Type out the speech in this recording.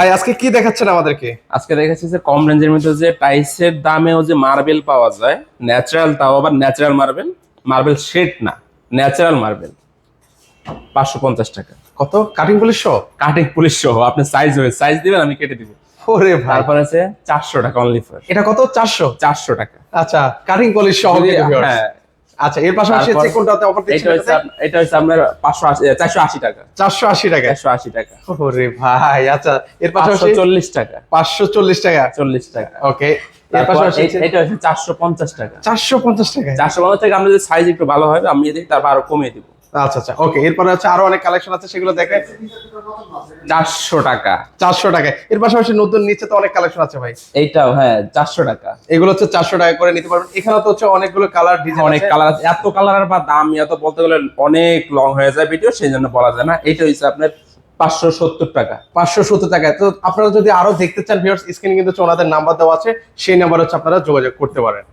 ভাই আজকে কি দেখাচ্ছেন আমাদেরকে? আজকে দেখাচ্ছি যে কম রেঞ্জের মধ্যে যে টাইসের দামেও যে মার্বেল পাওয়া যায়, ন্যাচারাল, তাও আবার ন্যাচারাল মার্বেল, মার্বেল শেড না, ন্যাচারাল মার্বেল। 550 টাকা। কত? কাটিং পুলিশ সহ? কাটিং পুলিশ সহ। আপনি সাইজ দিবেন, আমি কেটে দিব। ওরে ভাই, তারপর আছে 400 টাকা অনলি ফর। এটা কত? 400? 400 টাকা। আচ্ছা, কাটিং পুলিশ সহ যদি- কিন্তু viewers। হ্যাঁ, আচ্ছা, এর পাশাপাশি তারপর হচ্ছে কোনটাতে অফার দিচ্ছেন? এটা হচ্ছে আপনার 480 টাকা। 480 টাকা। 480 টাকা। ওরে ভাই, আচ্ছা, এর পাশাপাশি 540 টাকা। 540 টাকা। 40 টাকা। ওকে, এর তারপর পাশাপাশি এটা হচ্ছে 450 টাকা। 450 টাকা। 450 টাকা। আমরা যদি সাইজ একটু ভালো হয় আমি দিই, তারপর আরো কমিয়ে দিব। আচ্ছা আচ্ছা, ওকে, এরপরে হচ্ছে আরো অনেক কালেকশন আছে, সেগুলো দেখে 400 টাকা। 400 টাকা। এর পাশাপাশি নতুন নিচে তো অনেক কালেকশন আছে ভাই। এইটাও হ্যাঁ 400 টাকা। এগুলো হচ্ছে 400 টাকা করে নিতে পারবেন। এখানে তো হচ্ছে অনেকগুলো কালার ডিজাইন অনেক আছে। কালার আছে, এত কালার বা দাম এত বলতে গেলে অনেক লং হয়ে যায় ভিডিও, সেই জন্য বলা যায় না। এটা হচ্ছে আপনার 570 টাকা। 570 টাকা। তো আপনারা যদি আরো দেখতে চান ভিউয়ার্স, স্ক্রিনে কিন্তু ওনাদের নাম্বার দেওয়া আছে, সেই নাম্বার হচ্ছে আপনারা যোগাযোগ করতে পারেন।